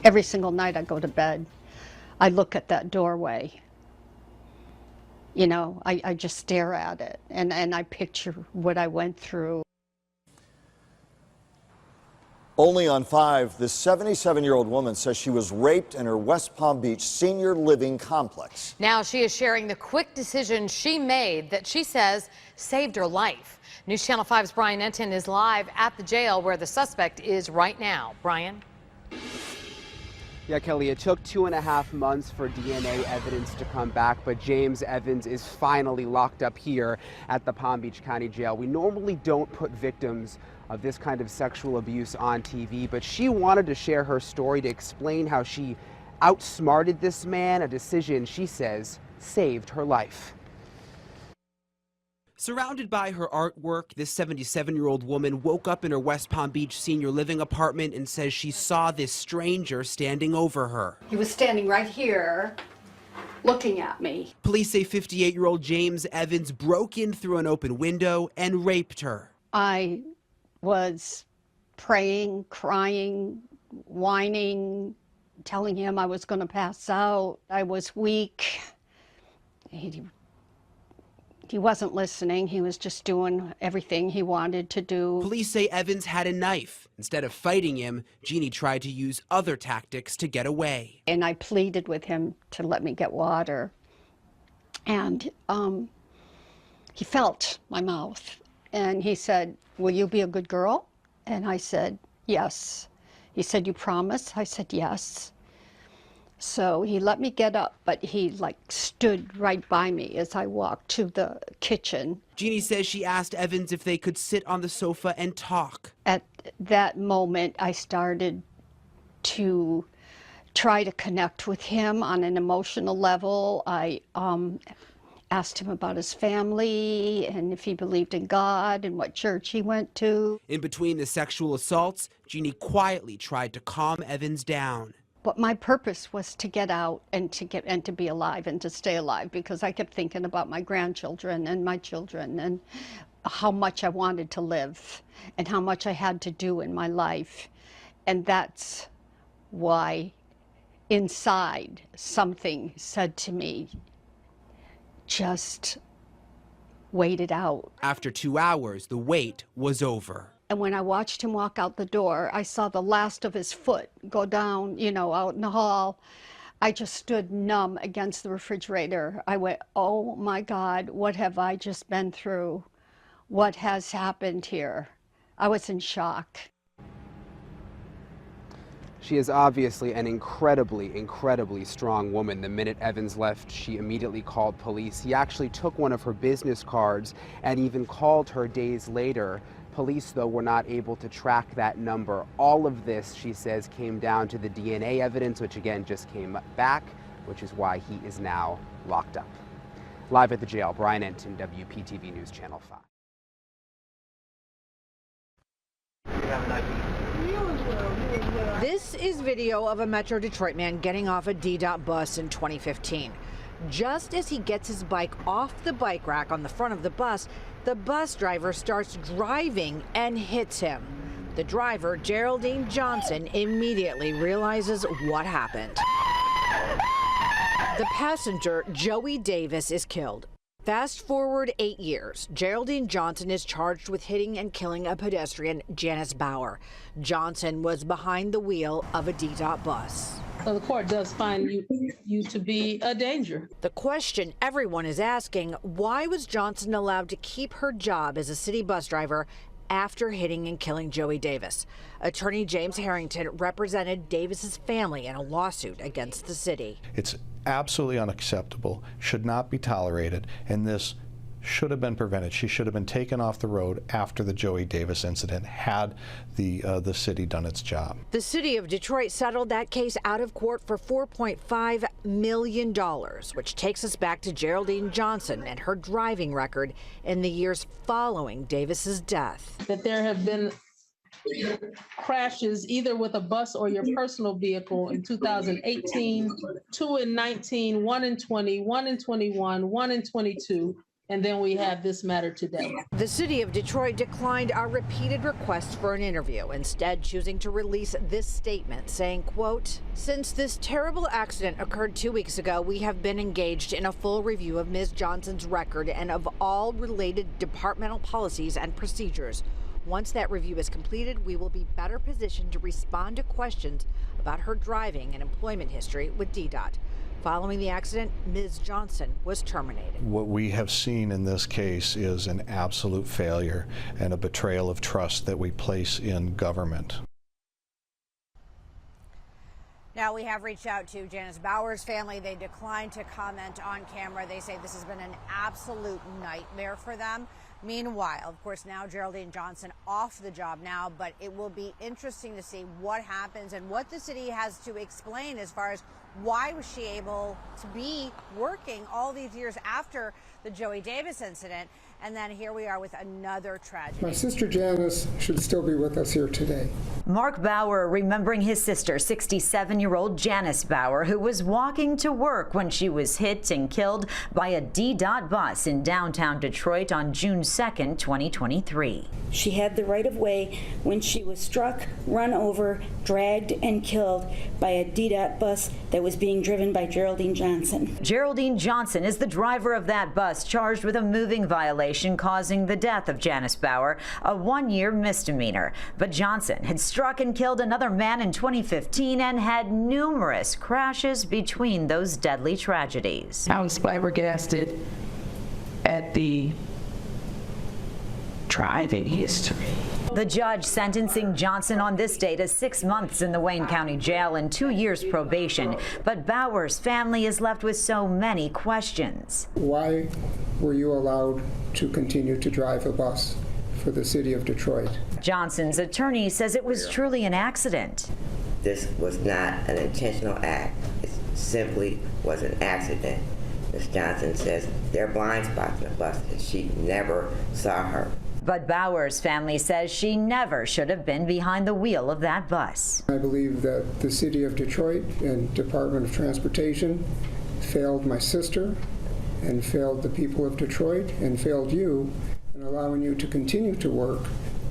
Every single night I go to bed, I look at that doorway. You know, I just stare at it, and I picture what I went through. Only on 5, this 77-year-old woman says she was raped in her West Palm Beach senior living complex. Now she is sharing the quick decision she made that she says saved her life. News Channel 5's Brian Enton is live at the jail where the suspect is right now. Brian? Yeah, Kelly, it took 2.5 months for DNA evidence to come back, but James Evans is finally locked up here at the Palm Beach County Jail. We normally don't put victims of this kind of sexual abuse on TV, but she wanted to share her story to explain how she outsmarted this man, a decision she says saved her life. Surrounded by her artwork, this 77-year-old woman woke up in her West Palm Beach senior living apartment and says she saw this stranger standing over her. He was standing right here, looking at me. Police say 58-year-old James Evans broke in through an open window and raped her. I was praying, crying, whining, telling him I was going to pass out. I was weak. He wasn't listening. He was just doing everything he wanted to do. Police say Evans had a knife. Instead of fighting him, Jeannie tried to use other tactics to get away. And I pleaded with him to let me get water. And he felt my mouth. And he said, "Will you be a good girl?" And I said, "Yes." He said, "You promise?" I said, "Yes." So he let me get up, but he stood right by me as I walked to the kitchen. Jeannie says she asked Evans if they could sit on the sofa and talk. At that moment, I started to try to connect with him on an emotional level. I asked him about his family and if he believed in God and what church he went to. In between the sexual assaults, Jeannie quietly tried to calm Evans down. But my purpose was to get out and to be alive and to stay alive, because I kept thinking about my grandchildren and my children and how much I wanted to live and how much I had to do in my life. And that's why inside something said to me, just wait it out. After 2 hours, the wait was over. And when I watched him walk out the door, I saw the last of his foot go down, out in the hall. I just stood numb against the refrigerator. I went, oh my God, what have I just been through? What has happened here? I was in shock. She is obviously an incredibly strong woman. The minute Evans left, she immediately called police. He actually took one of her business cards and even called her days later. Police, though, were not able to track that number. All of this, she says, came down to the DNA evidence, which again just came back, which is why he is now locked up. Live at the jail, Brian Enton, WPTV News Channel 5. This is video of a Metro Detroit man getting off a D-Dot bus in 2015. Just as he gets his bike off the bike rack on the front of the bus driver starts driving and hits him. The driver, Geraldine Johnson, immediately realizes what happened. The passenger, Joey Davis, is killed. Fast forward 8 years, Geraldine Johnson is charged with hitting and killing a pedestrian, Janice Bauer. Johnson was behind the wheel of a D-Dot bus. So the court does find you to be a danger. The question everyone is asking, why was Johnson allowed to keep her job as a city bus driver after hitting and killing Joey Davis? Attorney James Harrington represented Davis's family in a lawsuit against the city. It's absolutely unacceptable, should not be tolerated, and this should have been prevented. She should have been taken off the road after the Joey Davis incident had the city done its job. The city of Detroit settled that case out of court for $4.5 million, which takes us back to Geraldine Johnson and her driving record in the years following Davis's death. That there have been crashes either with a bus or your personal vehicle in 2018, 2 in 19, 1 in 20, 1 in 21, 1 in 22. And then we have this matter today. The city of Detroit declined our repeated requests for an interview, instead choosing to release this statement saying, quote, "Since this terrible accident occurred 2 weeks ago, we have been engaged in a full review of Ms. Johnson's record and of all related departmental policies and procedures. Once that review is completed, we will be better positioned to respond to questions about her driving and employment history with DDOT." Following the accident, Ms. Johnson was terminated. What we have seen in this case is an absolute failure and a betrayal of trust that we place in government. Now we have reached out to Janice Bauer's family. They declined to comment on camera. They say this has been an absolute nightmare for them. Meanwhile, of course, now Geraldine Johnson off the job now, but it will be interesting to see what happens and what the city has to explain as far as why was she able to be working all these years after the Joey Davis incident. And then here we are with another tragedy. My sister Janice should still be with us here today. Mark Bauer remembering his sister, 67-year-old Janice Bauer, who was walking to work when she was hit and killed by a DDOT bus in downtown Detroit on June 2nd, 2023. She had the right of way when she was struck, run over, dragged, and killed by a DDOT bus that was being driven by Geraldine Johnson. Geraldine Johnson is the driver of that bus, charged with a moving violation causing the death of Janice Bauer, a 1-year misdemeanor. But Johnson had struck and killed another man in 2015 and had numerous crashes between those deadly tragedies. I was flabbergasted at the driving history. The judge sentencing Johnson on this day to 6 months in the Wayne County Jail and 2 years probation. But Bauer's family is left with so many questions. Why were you allowed to continue to drive a bus for the city of Detroit? Johnson's attorney says it was truly an accident. This was not an intentional act. It simply was an accident. Ms. Johnson says there are blind spots in the bus and she never saw her. But Bauer's family says she never should have been behind the wheel of that bus. I believe that the city of Detroit and Department of Transportation failed my sister and failed the people of Detroit and failed you in allowing you to continue to work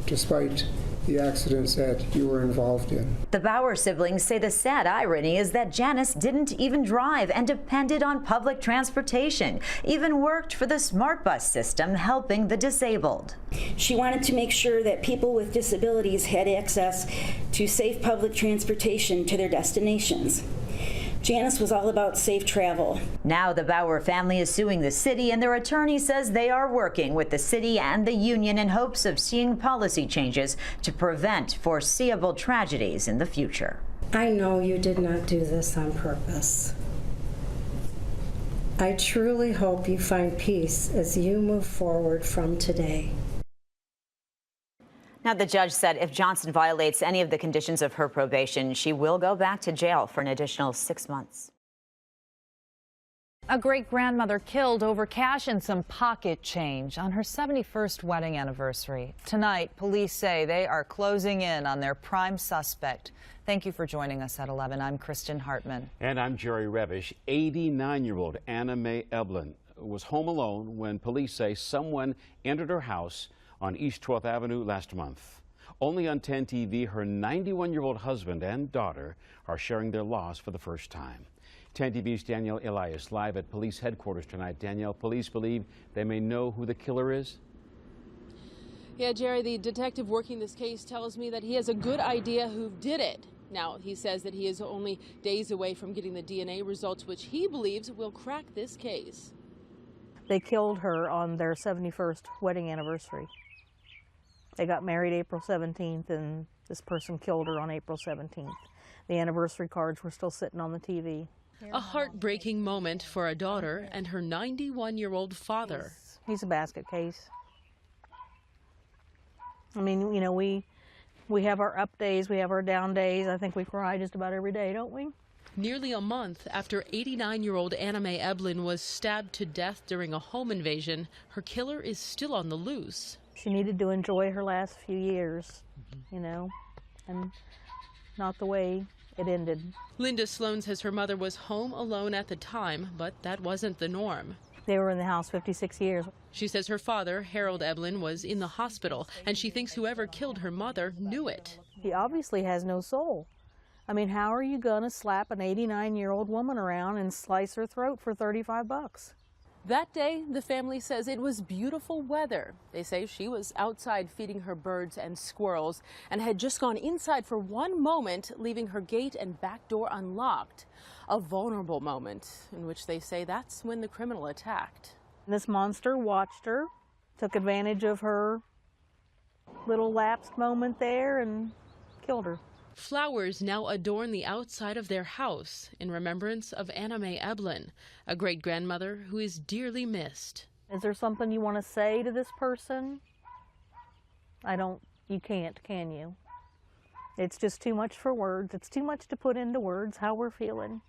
despite the accidents that you were involved in. The Bauer siblings say the sad irony is that Janice didn't even drive and depended on public transportation, even worked for the smart bus system helping the disabled. She wanted to make sure that people with disabilities had access to safe public transportation to their destinations. Janice was all about safe travel. Now the Bauer family is suing the city, and their attorney says they are working with the city and the union in hopes of seeing policy changes to prevent foreseeable tragedies in the future. I know you did not do this on purpose. I truly hope you find peace as you move forward from today. Now, the judge said if Johnson violates any of the conditions of her probation, she will go back to jail for an additional 6 months. A great-grandmother killed over cash and some pocket change on her 71st wedding anniversary. Tonight, police say they are closing in on their prime suspect. Thank you for joining us at 11. I'm Kristen Hartman. And I'm Jerry Revish. 89-year-old Anna Mae Eblin was home alone when police say someone entered her house on East 12th Avenue last month. Only on 10 TV, her 91-year-old husband and daughter are sharing their loss for the first time. 10 TV's Danielle Elias live at police headquarters tonight. Danielle, police believe they may know who the killer is? Yeah, Jerry, the detective working this case tells me that he has a good idea who did it. Now, he says that he is only days away from getting the DNA results, which he believes will crack this case. They killed her on their 71st wedding anniversary. They got married April 17th, and this person killed her on April 17th. The anniversary cards were still sitting on the TV. A heartbreaking moment for a daughter and her 91-year-old father. He's a basket case. I mean, you know, we have our up days, we have our down days. I think we cry just about every day, don't we? Nearly a month after 89-year-old Anna Mae Eblin was stabbed to death during a home invasion, her killer is still on the loose. She needed to enjoy her last few years, you know, and not the way it ended. Linda Sloan says her mother was home alone at the time, but that wasn't the norm. They were in the house 56 years. She says her father, Harold Eblin, was in the hospital, and she thinks whoever killed her mother knew it. He obviously has no soul. I mean, how are you gonna slap an 89-year-old woman around and slice her throat for $35? That day, the family says it was beautiful weather. They say she was outside feeding her birds and squirrels and had just gone inside for one moment, leaving her gate and back door unlocked. A vulnerable moment in which they say that's when the criminal attacked. This monster watched her, took advantage of her little lapsed moment there and killed her. Flowers now adorn the outside of their house in remembrance of Anna Mae Eblin, a great-grandmother who is dearly missed. Is there something you want to say to this person? You can't, can you? It's just too much for words. It's too much to put into words how we're feeling.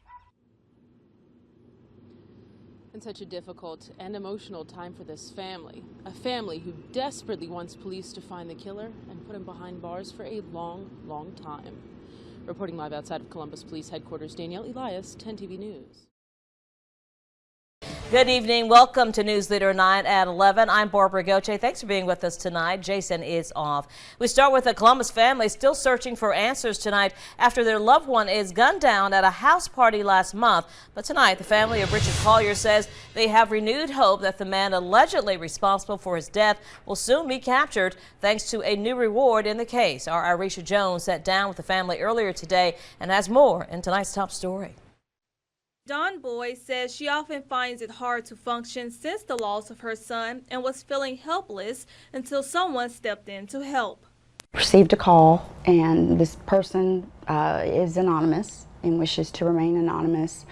And such a difficult and emotional time for this family. A family who desperately wants police to find the killer and put him behind bars for a long, long time. Reporting live outside of Columbus Police Headquarters, Danielle Elias, 10 TV News. Good evening. Welcome to News Leader 9 at 11. I'm Barbara Goche. Thanks for being with us tonight. Jason is off. We start with a Columbus family still searching for answers tonight after their loved one is gunned down at a house party last month. But tonight, the family of Richard Collier says they have renewed hope that the man allegedly responsible for his death will soon be captured thanks to a new reward in the case. Our Arisha Jones sat down with the family earlier today and has more in tonight's top story. Dawn Boyd says she often finds it hard to function since the loss of her son and was feeling helpless until someone stepped in to help. Received a call, and this person is anonymous and wishes to remain anonymous,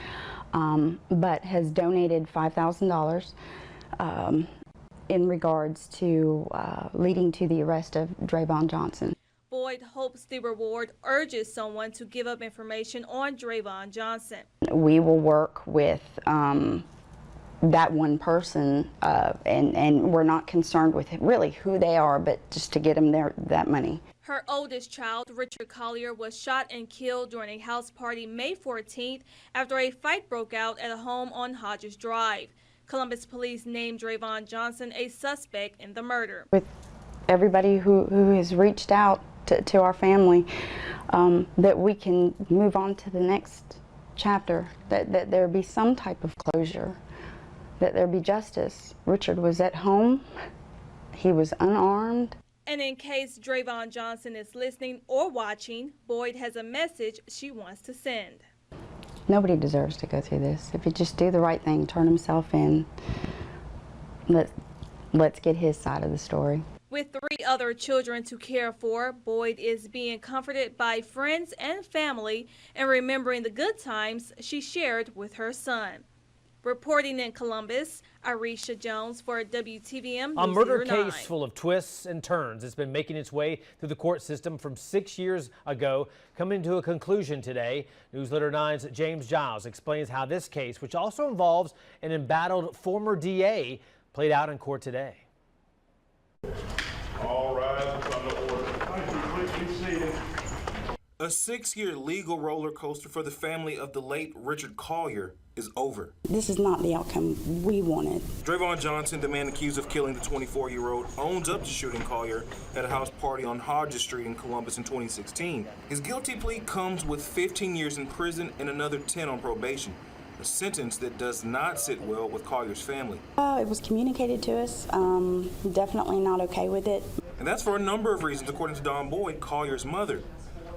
but has donated $5,000 in regards to leading to the arrest of Drayvon Johnson. Boyd hopes the reward urges someone to give up information on Drayvon Johnson. We will work with that one person, and we're not concerned with really who they are, but just to get them that money. Her oldest child, Richard Collier, was shot and killed during a house party May 14th after a fight broke out at a home on Hodges Drive. Columbus police named Drayvon Johnson a suspect in the murder. With everybody who has reached out to our family, that we can move on to the next chapter, that there be some type of closure, that there be justice. Richard was at home, he was unarmed. And in case Drayvon Johnson is listening or watching, Boyd has a message she wants to send. Nobody deserves to go through this. If you just do the right thing, turn himself in, let's get his side of the story. With 3 other children to care for, Boyd is being comforted by friends and family and remembering the good times she shared with her son. Reporting in Columbus, Arisha Jones for WTVM. A murder case 9. full of twists and turns. It's been making its way through the court system from 6 years ago, coming to a conclusion today. Newsletter 9's James Giles explains how this case, which also involves an embattled former DA, played out in court today. All rise. It's under order. Thank you. Please be seated. A 6-year legal roller coaster for the family of the late Richard Collier is over. This is not the outcome we wanted. Drayvon Johnson, the man accused of killing the 24-year-old, owns up to shooting Collier at a house party on Hodges Street in Columbus in 2016. His guilty plea comes with 15 years in prison and another 10 on probation. A sentence that does not sit well with Collier's family. It was communicated to us. Definitely not okay with it. And that's for a number of reasons, according to Dawn Boyd, Collier's mother.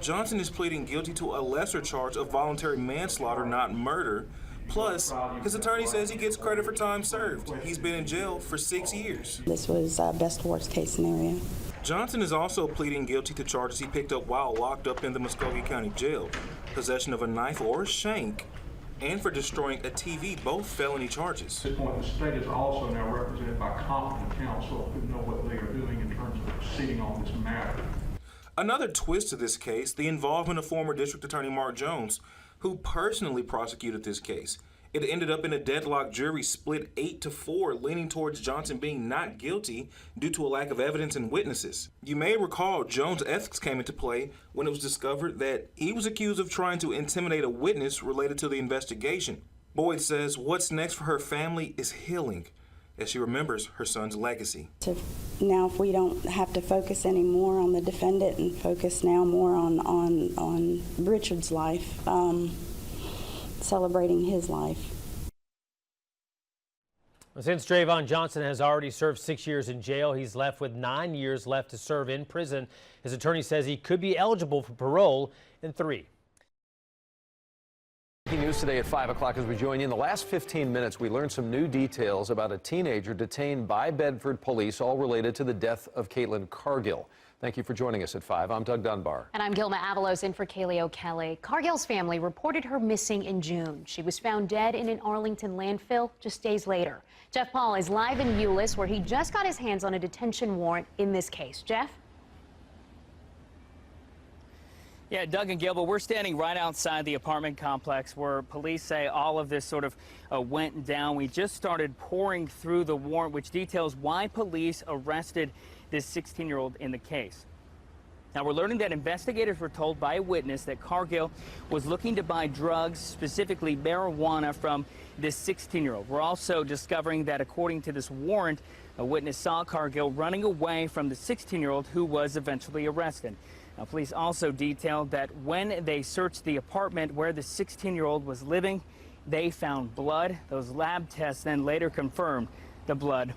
Johnson is pleading guilty to a lesser charge of voluntary manslaughter, not murder. Plus, his attorney says he gets credit for time served. He's been in jail for 6 years. This was best worst case scenario. Johnson is also pleading guilty to charges he picked up while locked up in the Muskogee County Jail. Possession of a knife or a shank, and for destroying a TV, both felony charges. At this point, the state is also now represented by competent counsel who know what they are doing in terms of proceeding on this matter. Another twist to this case, the involvement of former District Attorney Mark Jones, who personally prosecuted this case. It ended up in a deadlocked jury split 8-4, leaning towards Johnson being not guilty due to a lack of evidence and witnesses. You may recall Jones' ethics came into play when it was discovered that he was accused of trying to intimidate a witness related to the investigation. Boyd says what's next for her family is healing as she remembers her son's legacy. Now, if we don't have to focus anymore on the defendant and focus now more on Richard's life, celebrating his life. Since Trayvon Johnson has already served 6 years in jail, he's left with 9 years left to serve in prison. His attorney says he could be eligible for parole in 3. News today at 5 o'clock as we join you. In the last 15 minutes, we learned some new details about a teenager detained by Bedford police, all related to the death of Caitlin Cargill. Thank you for joining us at 5. I'm Doug Dunbar. And I'm Gilma Avalos in for Kaylee O'Kelly. Cargill's family reported her missing in June. She was found dead in an Arlington landfill just days later. Jeff Paul is live in Euless, where he just got his hands on a detention warrant in this case. Jeff? Yeah, Doug and Gilbert, we're standing right outside the apartment complex where police say all of this sort of went down. We just started pouring through the warrant, which details why police arrested this 16-year-old in the case. Now, we're learning that investigators were told by a witness that Cargill was looking to buy drugs, specifically marijuana, from this 16-year-old. We're also discovering that, according to this warrant, a witness saw Cargill running away from the 16-year-old who was eventually arrested. Now, police also detailed that when they searched the apartment where the 16-year-old was living, they found blood. Those lab tests then later confirmed the blood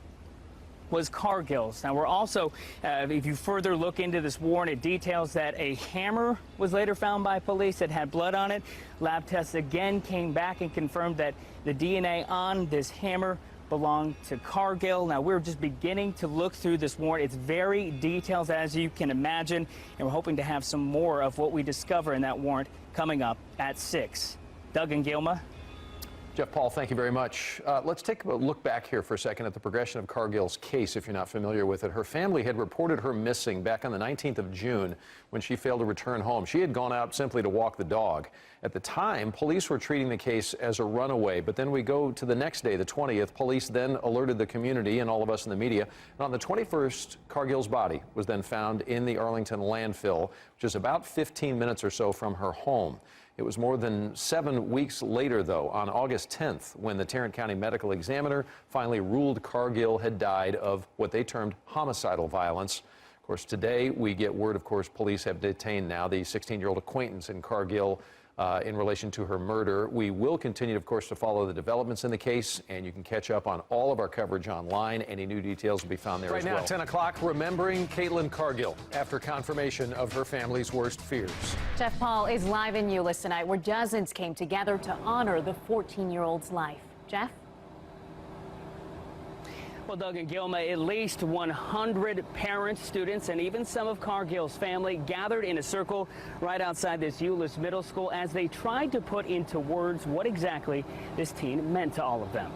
was Cargill's. Now, we're also, if you further look into this warrant, it details that a hammer was later found by police that had blood on it. Lab tests again came back and confirmed that the DNA on this hammer belonged to Cargill. Now, we're just beginning to look through this warrant. It's very detailed, as you can imagine, and we're hoping to have some more of what we discover in that warrant coming up at 6. Doug and Gilma. Jeff Paul, thank you very much. Let's take a look back here for a second at the progression of Cargill's case, if you're not familiar with it. Her family had reported her missing back on the 19th of June when she failed to return home. She had gone out simply to walk the dog. At the time, police were treating the case as a runaway, but then we go to the next day, the 20th. Police then alerted the community and all of us in the media. And on the 21st, Cargill's body was then found in the Arlington landfill, which is about 15 minutes or so from her home. It was more than 7 weeks later, though, on August 10th, when the Tarrant County Medical Examiner finally ruled Cargill had died of what they termed homicidal violence. Of course, today we get word, of course, police have detained now the 16-year-old acquaintance in Cargill in relation to her murder. We will continue, of course, to follow the developments in the case, and you can catch up on all of our coverage online. Any new details will be found there as well. Right now, 10 o'clock, remembering Caitlin Cargill after confirmation of her family's worst fears. Jeff Paul is live in Euless tonight, where dozens came together to honor the 14-year-old's life. Jeff? Well, Doug and Gilma, at least 100 parents, students, and even some of Cargill's family gathered in a circle right outside this Euless Middle School as they tried to put into words what exactly this teen meant to all of them.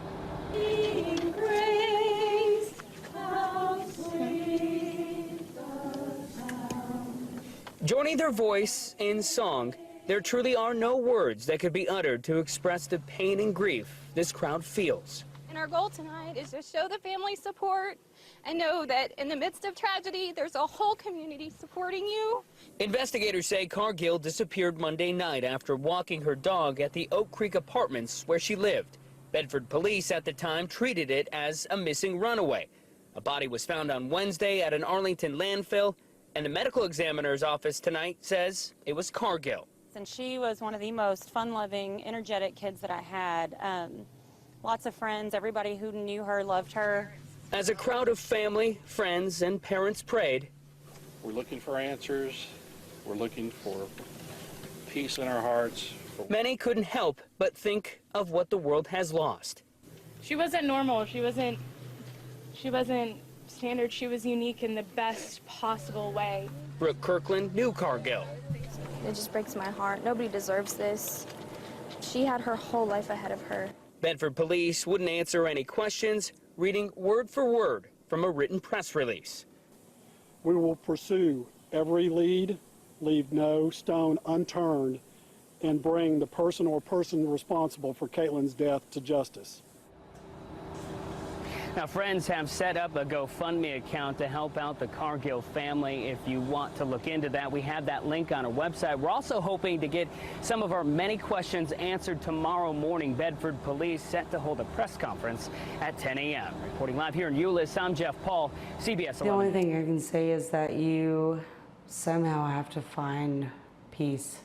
Joining their voice in song, there truly are no words that could be uttered to express the pain and grief this crowd feels. And our goal tonight is to show the family support and know that in the midst of tragedy, there's a whole community supporting you. Investigators say Cargill disappeared Monday night after walking her dog at the Oak Creek Apartments where she lived. Bedford police at the time treated it as a missing runaway. A body was found on Wednesday at an Arlington landfill, and the medical examiner's office tonight says it was Cargill. And she was one of the most fun-loving, energetic kids that I had. Lots of friends, everybody who knew her loved her. As a crowd of family, friends, and parents prayed, we're looking for answers. We're looking for peace in our hearts. Many couldn't help but think of what the world has lost. She wasn't normal. She wasn't standard. She was unique in the best possible way. Brooke Kirkland knew Cargill. It just breaks my heart. Nobody deserves this. She had her whole life ahead of her. Bedford police wouldn't answer any questions, reading word for word from a written press release. We will pursue every lead, leave no stone unturned, and bring the person or persons responsible for Caitlin's death to justice. Now, friends have set up a GoFundMe account to help out the Cargill family. If you want to look into that, we have that link on our website. We're also hoping to get some of our many questions answered tomorrow morning. Bedford police set to hold a press conference at 10 a.m. Reporting live here in Euless, I'm Jeff Paul, CBS 11. The only thing I can say is that you somehow have to find peace.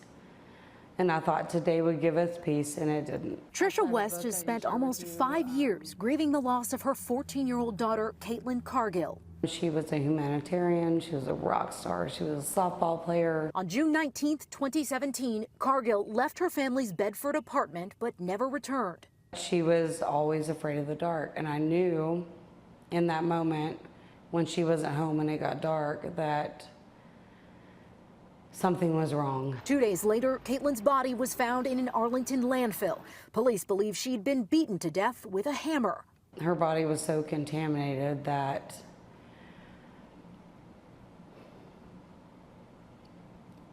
And I thought today would give us peace, and it didn't. Trisha West has spent almost 5 years grieving the loss of her 14-year-old daughter, Caitlin Cargill. She was a humanitarian, she was a rock star, she was a softball player. On June 19, 2017, Cargill left her family's Bedford apartment but never returned. She was always afraid of the dark, and I knew in that moment when she wasn't home and it got dark that something was wrong. 2 days later, Caitlin's body was found in an Arlington landfill. Police believe she'd been beaten to death with a hammer. Her body was so contaminated that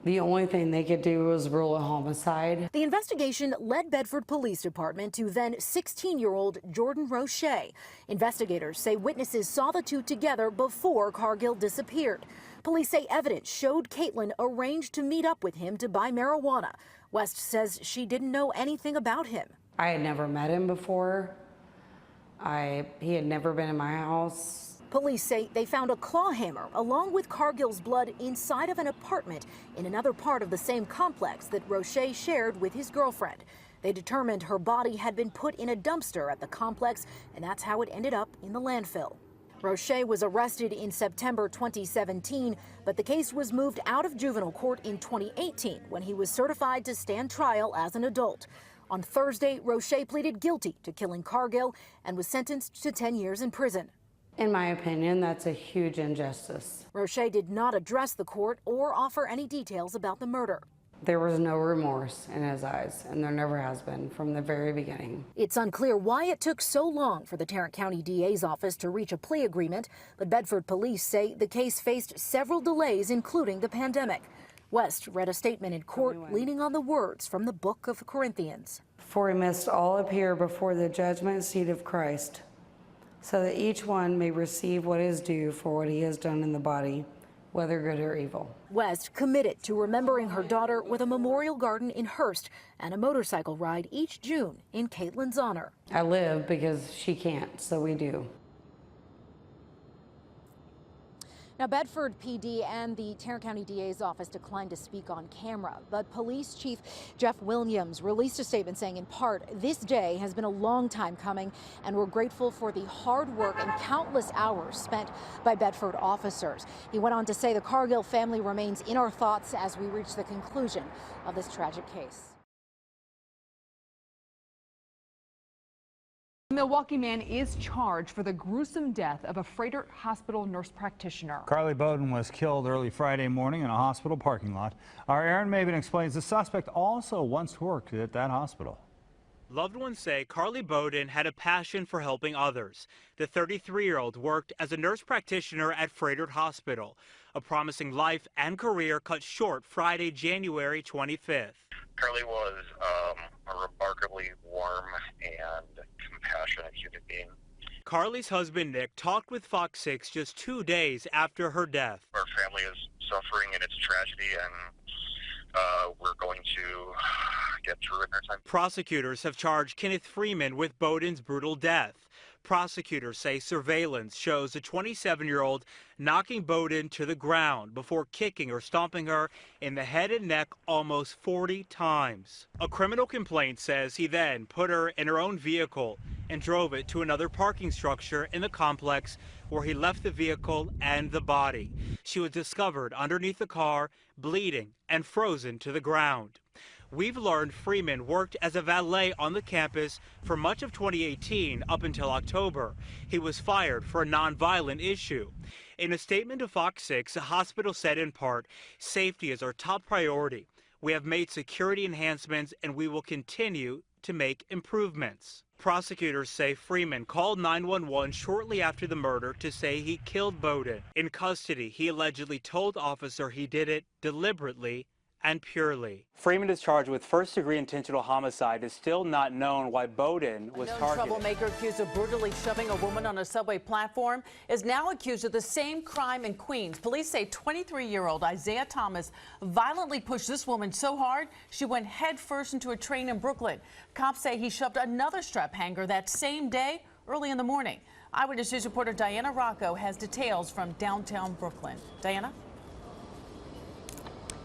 the only thing they could do was rule a homicide. The investigation led Bedford Police Department to then 16-year-old Jordan Roche. Investigators say witnesses saw the two together before Cargill disappeared. Police say evidence showed Caitlin arranged to meet up with him to buy marijuana. West says she didn't know anything about him. I had never met him before. He had never been in my house. Police say they found a claw hammer along with Cargill's blood inside of an apartment in another part of the same complex that Roche shared with his girlfriend. They determined her body had been put in a dumpster at the complex, and that's how it ended up in the landfill. Roche was arrested in September 2017, but the case was moved out of juvenile court in 2018 when he was certified to stand trial as an adult. On Thursday, Roche pleaded guilty to killing Cargill and was sentenced to 10 years in prison. In my opinion, that's a huge injustice. Roche did not address the court or offer any details about the murder. There was no remorse in his eyes, and there never has been from the very beginning. It's unclear why it took so long for the Tarrant County DA's office to reach a plea agreement, but Bedford police say the case faced several delays, including the pandemic. West read a statement in court leaning on the words from the book of Corinthians. For we must all appear before the judgment seat of Christ, so that each one may receive what is due for what he has done in the body, whether good or evil. West committed to remembering her daughter with a memorial garden in Hearst and a motorcycle ride each June in Caitlin's honor. I live because she can't, so we do. Now, Bedford PD and the Tarrant County DA's office declined to speak on camera, but Police Chief Jeff Williams released a statement saying, in part, this day has been a long time coming, and we're grateful for the hard work and countless hours spent by Bedford officers. He went on to say the Cargill family remains in our thoughts as we reach the conclusion of this tragic case. A Milwaukee man is charged for the gruesome death of a Froedtert Hospital nurse practitioner. Carly Bowden was killed early Friday morning in a hospital parking lot. Our Aaron Maben explains the suspect also once worked at that hospital. Loved ones say Carly Bowden had a passion for helping others. The 33-year-old worked as a nurse practitioner at Froedtert Hospital. A promising life and career cut short Friday, January 25th. Carly was a remarkably warm and compassionate human being. Carly's husband, Nick, talked with Fox 6 just 2 days after her death. Our family is suffering in its tragedy, and we're going to get through it in our time. Prosecutors have charged Kenneth Freeman with Bowden's brutal death. Prosecutors say surveillance shows a 27-year-old knocking Bowden to the ground before kicking or stomping her in the head and neck almost 40 times. A criminal complaint says he then put her in her own vehicle and drove it to another parking structure in the complex where he left the vehicle and the body. She was discovered underneath the car, bleeding and frozen to the ground. We've learned Freeman worked as a valet on the campus for much of 2018 up until October. He was fired for a nonviolent issue. In a statement to Fox 6, the hospital said in part, "Safety is our top priority. We have made security enhancements and we will continue to make improvements." Prosecutors say Freeman called 911 shortly after the murder to say he killed Bowden. In custody, he allegedly told officer he did it deliberately and Purely. Freeman is charged with first-degree intentional homicide. It's still not known why Bowden was known targeted. Troublemaker accused of brutally shoving a woman on a subway platform is now accused of the same crime in Queens. Police say 23-year-old Isaiah Thomas violently pushed this woman so hard she went headfirst into a train in Brooklyn. Cops say he shoved another strap hanger that same day early in the morning. Eyewitness News reporter Diana Rocco has details from downtown Brooklyn. Diana?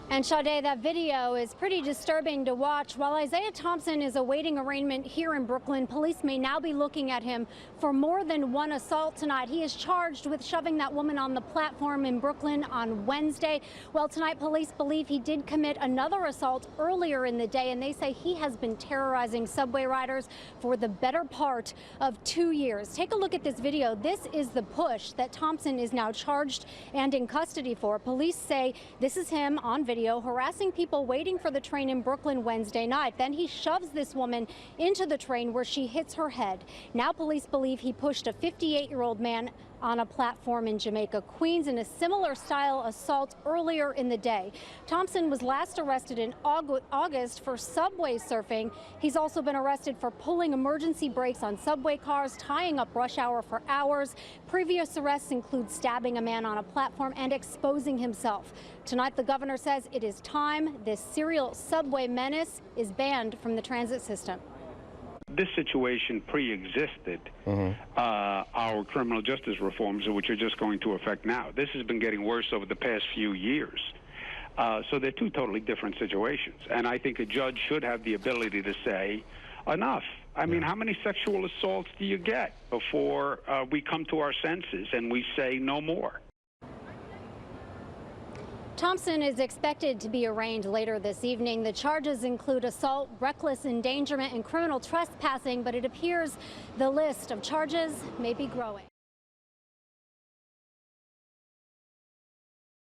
And Sade, that video is pretty disturbing to watch. While Isaiah Thompson is awaiting arraignment here in Brooklyn, police may now be looking at him for more than one assault tonight. He is charged with shoving that woman on the platform in Brooklyn on Wednesday. Well, tonight police believe he did commit another assault earlier in the day, and they say he has been terrorizing subway riders for the better part of 2 years. Take a look at this video. This is the push that Thompson is now charged and in custody for. Police say this is him on video harassing people waiting for the train in Brooklyn Wednesday night. Then he shoves this woman into the train where she hits her head. Now police believe he pushed a 58-year-old man on a platform in Jamaica, Queens, in a similar style assault earlier in the day. Thompson was last arrested in August for subway surfing. He's also been arrested for pulling emergency brakes on subway cars, tying up rush hour for hours. Previous arrests include stabbing a man on a platform and exposing himself. Tonight, the governor says it is time this serial subway menace is banned from the transit system. This situation pre-existed our criminal justice reforms, which are just going to affect now. This has been getting worse over the past few years. So they're two totally different situations. And I think a judge should have the ability to say, enough. I mean, how many sexual assaults do you get before we come to our senses and we say no more? Thompson is expected to be arraigned later this evening. The charges include assault, reckless endangerment, and criminal trespassing, but it appears the list of charges may be growing.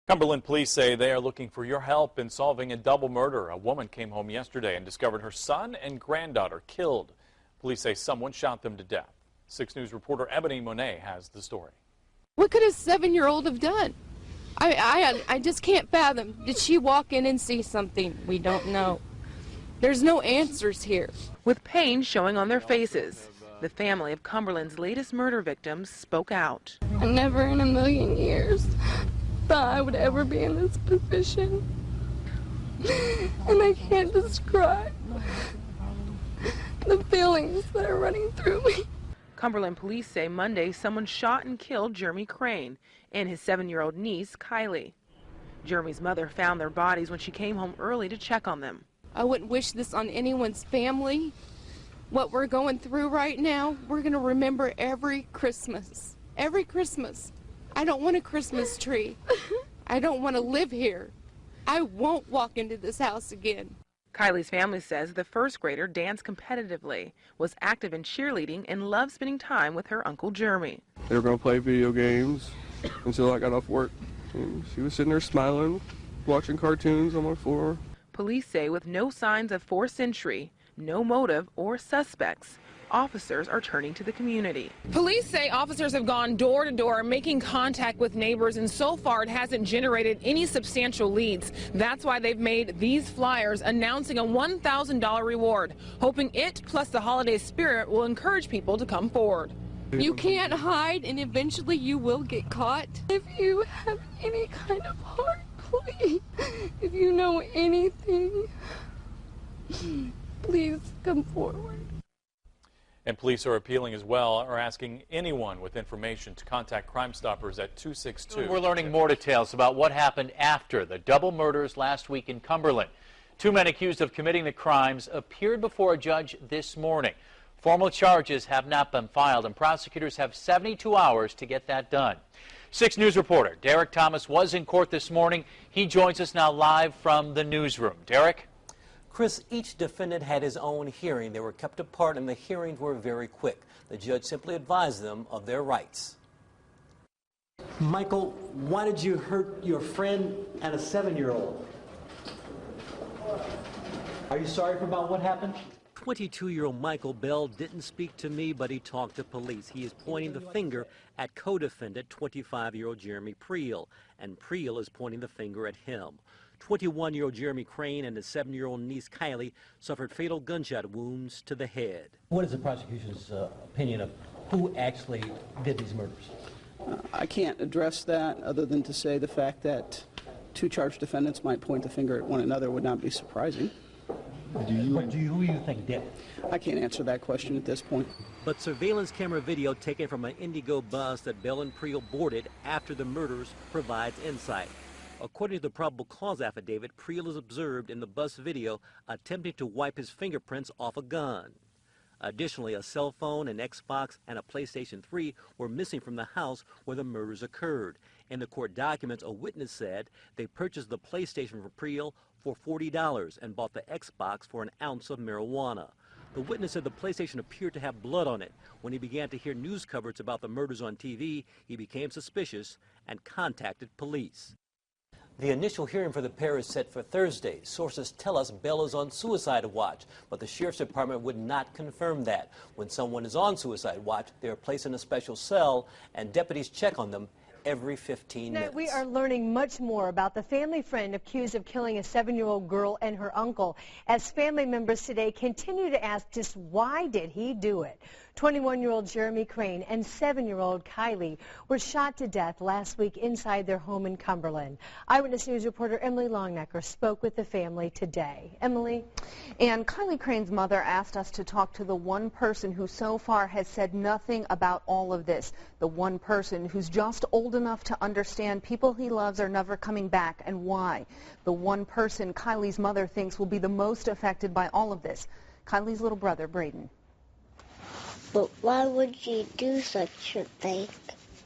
Cumberland police say they are looking for your help in solving a double murder. A woman came home yesterday and discovered her son and granddaughter killed. Police say someone shot them to death. 6 News reporter Ebony Monet has the story. What could a 7-year-old have done? I just can't fathom. Did she walk in and see something? We don't know. There's no answers here. With pain showing on their faces, the family of Cumberland's latest murder victims spoke out. I never in a million years thought I would ever be in this position. And I can't describe the feelings that are running through me. Cumberland police say Monday someone shot and killed Jeremy Crane and his 7-year-old niece, Kylie. Jeremy's mother found their bodies when she came home early to check on them. I wouldn't wish this on anyone's family. What we're going through right now, we're going to remember every Christmas. Every Christmas. I don't want a Christmas tree. I don't want to live here. I won't walk into this house again. Kylie's family says the first grader danced competitively, was active in cheerleading, and loved spending time with her Uncle Jeremy. They were going to play video games until I got off work. And she was sitting there smiling, watching cartoons on my floor. Police say with no signs of forced entry, no motive or suspects, officers are turning to the community. Police say officers have gone door to door, making contact with neighbors, and so far it hasn't generated any substantial leads. That's why they've made these flyers announcing a $1,000 reward, hoping it plus the holiday spirit will encourage people to come forward. You can't hide, and eventually you will get caught. If you have any kind of heart, please, if you know anything, please come forward. And police are appealing as well, are asking anyone with information to contact Crime Stoppers at 262. We're learning more details about what happened after the double murders last week in Cumberland. 2 men accused of committing the crimes appeared before a judge this morning. Formal charges have not been filed, and prosecutors have 72 hours to get that done. 6 News reporter Derek Thomas was in court this morning. He joins us now live from the newsroom. Derek? Chris, each defendant had his own hearing. They were kept apart, and the hearings were very quick. The judge simply advised them of their rights. Michael, why did you hurt your friend and a 7-year-old? Are you sorry about what happened? 22-year-old Michael Bell didn't speak to me, but he talked to police. He is pointing the finger at co-defendant 25-year-old Jeremy Priel, and Priel is pointing the finger at him. 21-year-old Jeremy Crane and his 7-year-old niece Kylie suffered fatal gunshot wounds to the head. What is the prosecution's opinion of who actually did these murders? I can't address that other than to say the fact that two charged defendants might point the finger at one another would not be surprising. Who do you think did? I can't answer that question at this point. But surveillance camera video taken from an Indigo bus that Bell and Priel boarded after the murders provides insight. According to the probable cause affidavit, Priel is observed in the bus video attempting to wipe his fingerprints off a gun. Additionally, a cell phone, an Xbox, and a PlayStation 3 were missing from the house where the murders occurred. In the court documents, a witness said they purchased the PlayStation for Priel for $40 and bought the Xbox for an ounce of marijuana. The witness said the PlayStation appeared to have blood on it. When he began to hear news coverage about the murders on TV, he became suspicious and contacted police. The initial hearing for the pair is set for Thursday. Sources tell us Bell is on suicide watch, but the sheriff's department would not confirm that. When someone is on suicide watch, they are placed in a special cell, and deputies check on them every 15 minutes. We are learning much more about the family friend accused of killing a 7-year-old girl and her uncle, as family members today continue to ask just why did he do it. 21-year-old Jeremy Crane and 7-year-old Kylie were shot to death last week inside their home in Cumberland. Eyewitness News reporter Emily Longnecker spoke with the family today. Emily? And Kylie Crane's mother asked us to talk to the one person who so far has said nothing about all of this. The one person who's just old enough to understand people he loves are never coming back and why. The one person Kylie's mother thinks will be the most affected by all of this. Kylie's little brother, Braden. But why would you do such a thing?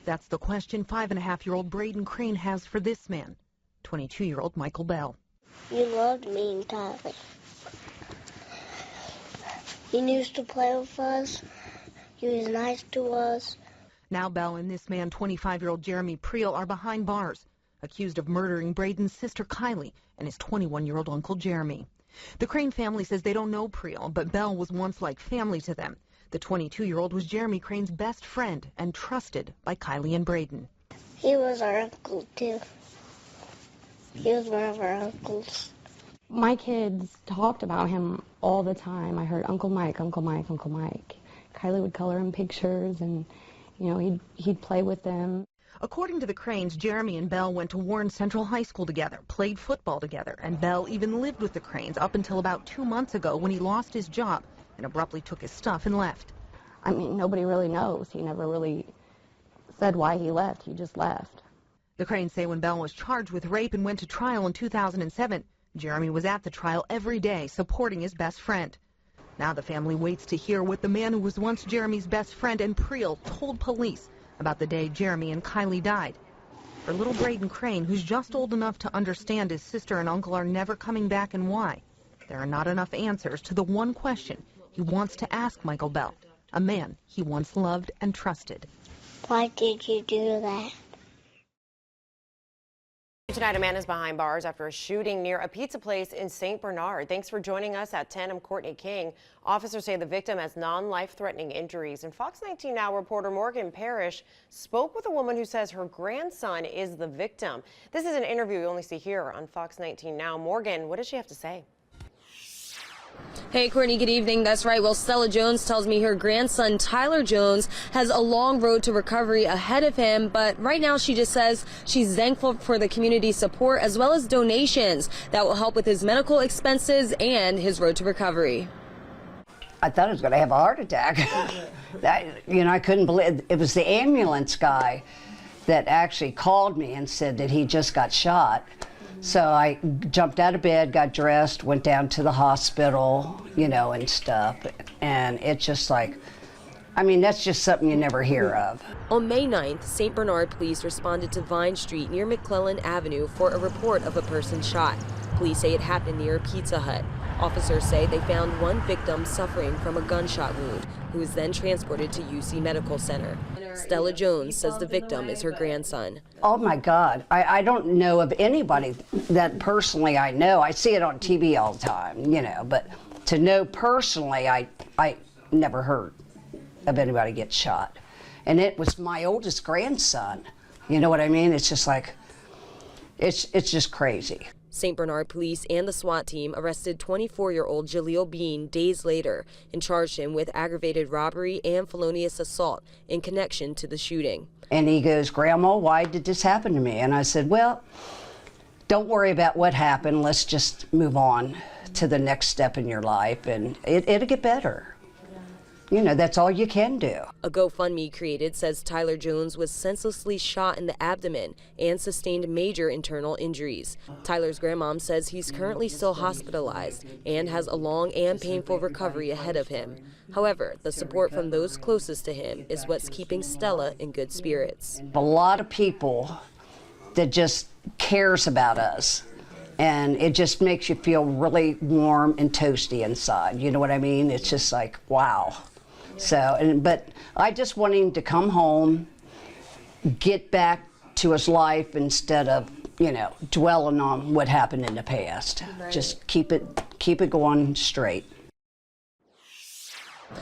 That's the question 5.5-year-old Braden Crane has for this man, 22-year-old Michael Bell. You loved me and Tyler. You used to play with us. You was nice to us. Now Bell and this man, 25-year-old Jeremy Priel, are behind bars, accused of murdering Braden's sister Kylie and his 21-year-old uncle Jeremy. The Crane family says they don't know Priel, but Bell was once like family to them. The 22-year-old was Jeremy Crane's best friend and trusted by Kylie and Braden. He was our uncle, too. He was one of our uncles. My kids talked about him all the time. I heard Uncle Mike, Uncle Mike, Uncle Mike. Kylie would color him pictures and, you know, he'd play with them. According to the Cranes, Jeremy and Bell went to Warren Central High School together, played football together, and Bell even lived with the Cranes up until about 2 months ago when he lost his job and abruptly took his stuff and left. I mean, nobody really knows. He never really said why he left. He just left. The Cranes say when Bell was charged with rape and went to trial in 2007, Jeremy was at the trial every day supporting his best friend. Now the family waits to hear what the man who was once Jeremy's best friend and Priel told police about the day Jeremy and Kylie died. For little Braden Crane, who's just old enough to understand his sister and uncle are never coming back and why, there are not enough answers to the one question he wants to ask Michael Bell, a man he once loved and trusted. Why did you do that? Tonight, a man is behind bars after a shooting near a pizza place in St. Bernard. Thanks for joining us at 10. I'm Courtney King. Officers say the victim has non-life-threatening injuries. And Fox 19 Now reporter Morgan Parrish spoke with a woman who says her grandson is the victim. This is an interview you only see here on Fox 19 Now. Morgan, what does she have to say? Hey, Courtney, good evening. That's right. Well, Stella Jones tells me her grandson, Tyler Jones, has a long road to recovery ahead of him. But right now, she just says she's thankful for the community support as well as donations that will help with his medical expenses and his road to recovery. I thought I was going to have a heart attack. I couldn't believe it was the ambulance guy that actually called me and said that he just got shot. So I jumped out of bed, got dressed, went down to the hospital, and stuff. And it's just like, that's just something you never hear of. On May 9th, St. Bernard police responded to Vine Street near McClellan Avenue for a report of a person shot. Police say it happened near a Pizza Hut. Officers say they found one victim suffering from a gunshot wound, who was then transported to UC Medical Center. Stella Jones says the victim is her grandson. Oh my God, I don't know of anybody that personally I know. I see it on TV all the time, but to know personally, I never heard of anybody get shot. And it was my oldest grandson. You know what I mean? It's just like, it's just crazy. St. Bernard police and the SWAT team arrested 24-year-old Jaleel Bean days later and charged him with aggravated robbery and felonious assault in connection to the shooting. And he goes, "Grandma, why did this happen to me?" And I said, "Well, don't worry about what happened. Let's just move on to the next step in your life, and it'll get better." You know, that's all you can do. A GoFundMe created says Tyler Jones was senselessly shot in the abdomen and sustained major internal injuries. Tyler's grandmom says he's currently still hospitalized and has a long and painful recovery ahead of him. However, the support from those closest to him is what's keeping Stella in good spirits. A lot of people that just cares about us, and it just makes you feel really warm and toasty inside. You know what I mean? It's just like, wow. So, but I just want him to come home, get back to his life instead of, you know, dwelling on what happened in the past. Right. Just keep it going straight.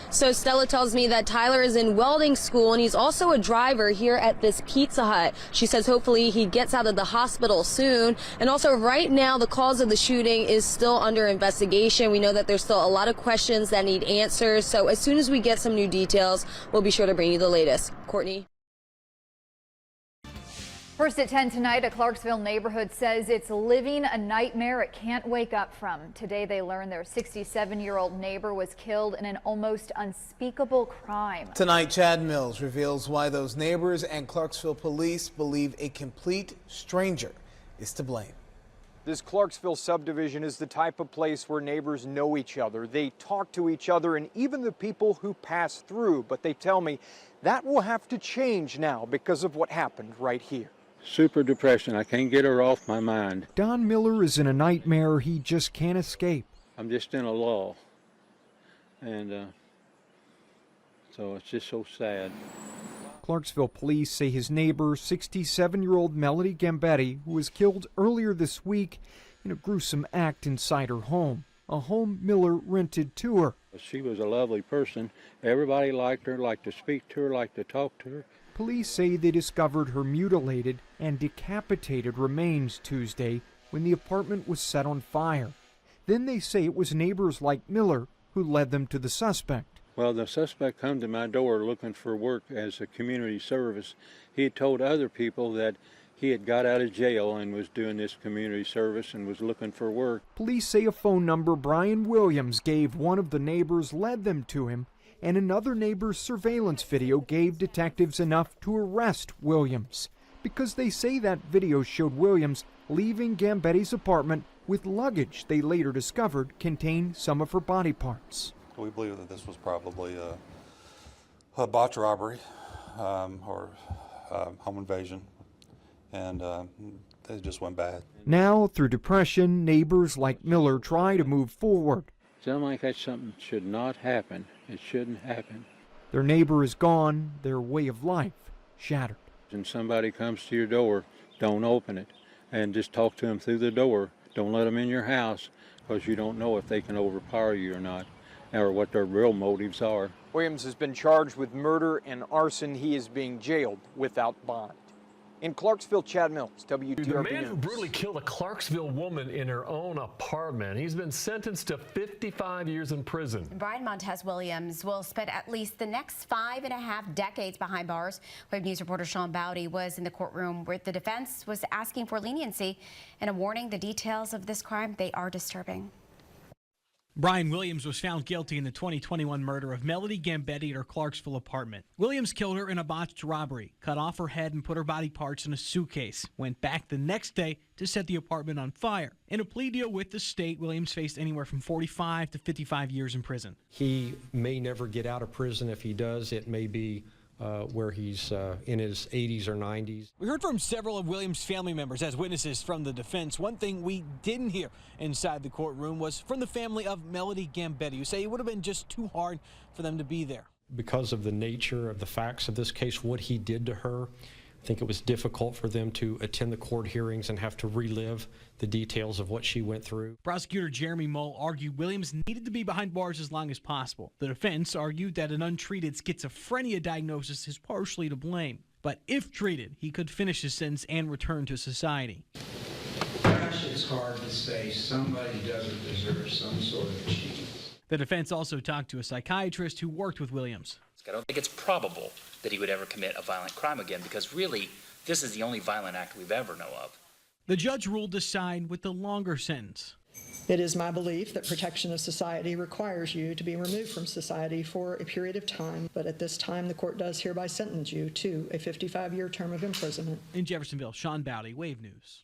So Stella tells me that Tyler is in welding school and he's also a driver here at this Pizza Hut. She says hopefully he gets out of the hospital soon. And also right now the cause of the shooting is still under investigation. We know that there's still a lot of questions that need answers. So as soon as we get some new details, we'll be sure to bring you the latest. Courtney. First at 10 tonight, a Clarksville neighborhood says it's living a nightmare it can't wake up from. Today they learned their 67-year-old neighbor was killed in an almost unspeakable crime. Tonight, Chad Mills reveals why those neighbors and Clarksville police believe a complete stranger is to blame. This Clarksville subdivision is the type of place where neighbors know each other. They talk to each other and even the people who pass through. But they tell me that will have to change now because of what happened right here. Super depression. I can't get her off my mind. Don Miller is in a nightmare he just can't escape. I'm just in a lull. And so it's just so sad. Clarksville police say his neighbor, 67-year-old Melody Gambetti, who was killed earlier this week in a gruesome act inside her home, a home Miller rented to her. She was a lovely person. Everybody liked her, liked to speak to her, liked to talk to her. Police say they discovered her mutilated and decapitated remains Tuesday when the apartment was set on fire. Then they say it was neighbors like Miller who led them to the suspect. Well, the suspect come to my door looking for work as a community service. He had told other people that he had got out of jail and was doing this community service and was looking for work. Police say a phone number Brian Williams gave one of the neighbors led them to him, and another neighbor's surveillance video gave detectives enough to arrest Williams, because they say that video showed Williams leaving Gambetti's apartment with luggage they later discovered contained some of her body parts. We believe that this was probably a botched robbery or home invasion, and it just went bad. Now, through depression, neighbors like Miller try to move forward. Something like that should not happen. It shouldn't happen. Their neighbor is gone, their way of life shattered. And somebody comes to your door, don't open it, and just talk to them through the door. Don't let them in your house, because you don't know if they can overpower you or not, or what their real motives are. Williams has been charged with murder and arson. He is being jailed without bond. In Clarksville, Chad Mills, WTRB The man News. who brutally killed a Clarksville woman in her own apartment. He's been sentenced to 55 years in prison. Brian Montez Williams will spend at least the next 5.5 decades behind bars. Wave News reporter Sean Bowdy was in the courtroom where the defense was asking for leniency and a warning. The details of this crime, they are disturbing. Brian Williams was found guilty in the 2021 murder of Melody Gambetti at her Clarksville apartment. Williams killed her in a botched robbery, cut off her head and put her body parts in a suitcase, went back the next day to set the apartment on fire. In a plea deal with the state, Williams faced anywhere from 45 to 55 years in prison. He may never get out of prison. If he does, it may be where he's in his 80s or 90s. We heard from several of Williams' family members as witnesses from the defense. One thing we didn't hear inside the courtroom was from the family of Melody Gambetti, who say it would have been just too hard for them to be there. Because of the nature of the facts of this case, what he did to her, I think it was difficult for them to attend the court hearings and have to relive the details of what she went through. Prosecutor Jeremy Mull argued Williams needed to be behind bars as long as possible. The defense argued that an untreated schizophrenia diagnosis is partially to blame. But if treated, he could finish his sentence and return to society. it's hard to say somebody doesn't deserve some sort of cheese. The defense also talked to a psychiatrist who worked with Williams. I don't think it's probable that he would ever commit a violent crime again, because really, this is the only violent act we've ever know of. The judge ruled to side with the longer sentence. It is my belief that protection of society requires you to be removed from society for a period of time, but at this time the court does hereby sentence you to a 55-year term of imprisonment. In Jeffersonville, Sean Bowdy, Wave News.